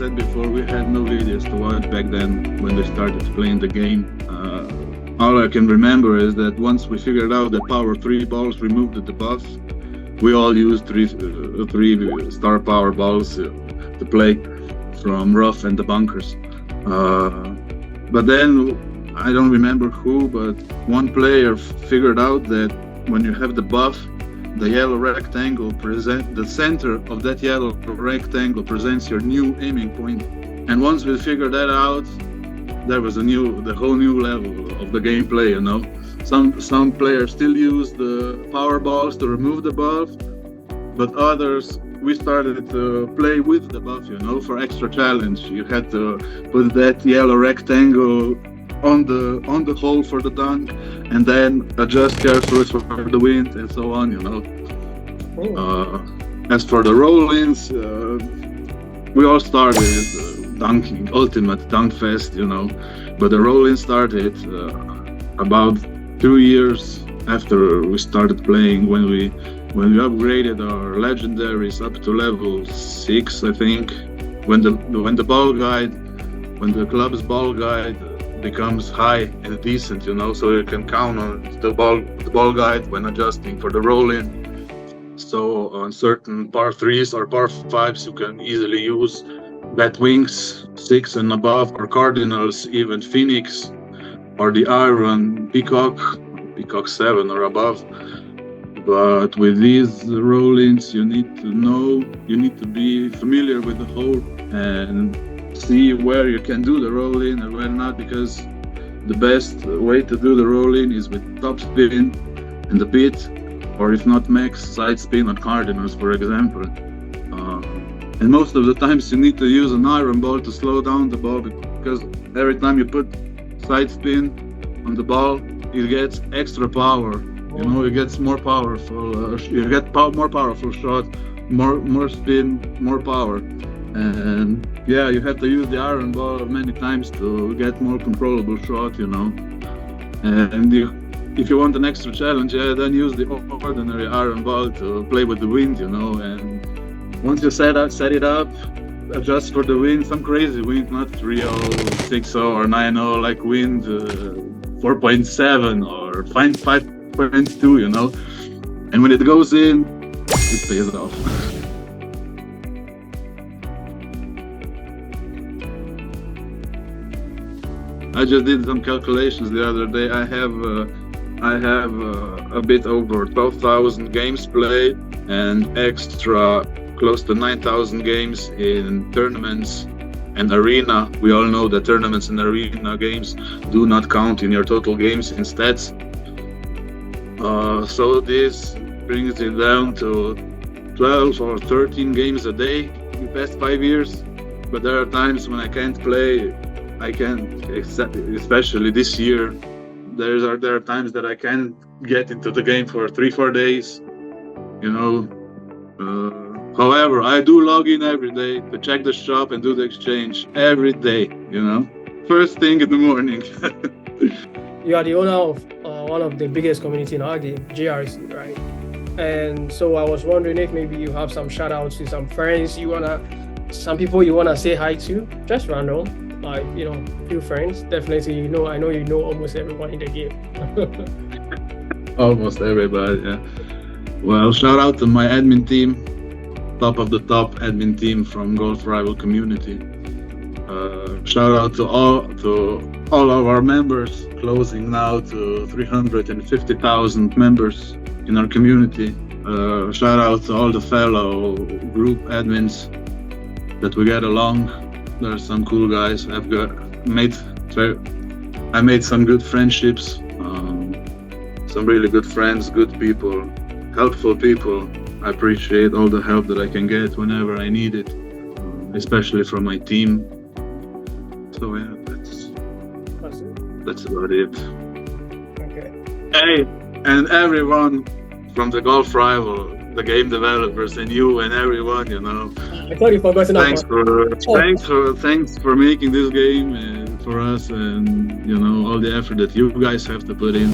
said before, we had no videos to watch back then when we started playing the game. All I can remember is that once we figured out that power 3 balls removed the buff, we all used three star power balls to play from rough and the bunkers. But then I don't remember who, but one player figured out that when you have the buff, the yellow rectangle the center of that yellow rectangle presents your new aiming point. And once we figured that out, there was the whole new level of the gameplay, you know. Some players still use the power balls to remove the buff, but others, we started to play with the buff, you know, for extra challenge. You had to put that yellow rectangle on the hole for the dunk, and then adjust carefully for the wind and so on, you know. As for the roll-ins, we all started dunking, ultimate dunk fest, you know. But the roll-in started about 2 years after we started playing, when we upgraded our legendaries up to level 6, I think. When the club's ball guide becomes high and decent, you know, so you can count on the ball guide when adjusting for the roll-in. So on certain par 3s or par 5s, you can easily use bat wings 6 and above, or cardinals, even phoenix, or the iron peacock 7 or above. But with these roll-ins, you need to be familiar with the hole and see where you can do the roll-in and where not, because the best way to do the roll-in is with top spin in the pit, or if not max, side spin on cardinals, for example. And most of the times you need to use an iron ball to slow down the ball, because every time you put side spin on the ball, it gets extra power. You know, it gets more powerful. You get more powerful shot, more spin, more power. And yeah, you have to use the iron ball many times to get more controllable shot, you know. And if you want an extra challenge, yeah, then use the ordinary iron ball to play with the wind, you know. And once you set it up, adjust for the wind, some crazy wind, not 3.0, 6.0 or 9.0, like wind 4.7 or 5.2, you know. And when it goes in, it pays off. I just did some calculations the other day. I have a bit over 12,000 games played and extra close to 9,000 games in tournaments and arena. We all know that tournaments and arena games do not count in your total games in stats. So this brings it down to 12 or 13 games a day in the past 5 years. But there are times when I can't play. I can't, especially this year. There are times that I can't get into the game for 3-4 days, you know. However, I do log in every day to check the shop and do the exchange every day, you know. First thing in the morning. You are the owner of one of the biggest community in our game, JRC, right? And so I was wondering if maybe you have some shout outs to some friends some people you wanna say hi to, just random, like, you know, few friends. Definitely, I know you know almost everyone in the game. Almost everybody, yeah. Well, shout out to my admin team, top of the top admin team from Golf Rival community. Shout out to all of our members, closing now to 350,000 members in our community. Shout out to all the fellow group admins that we get along. There are some cool guys. I made some good friendships, some really good friends, good people, helpful people. I appreciate all the help that I can get whenever I need it, especially from my team. So yeah, that's about it. Okay. Hey, and everyone from the Golf Rival, the game developers, and you and everyone, you know. I thought you forgot. Thanks for making this game for us, and you know all the effort that you guys have to put in.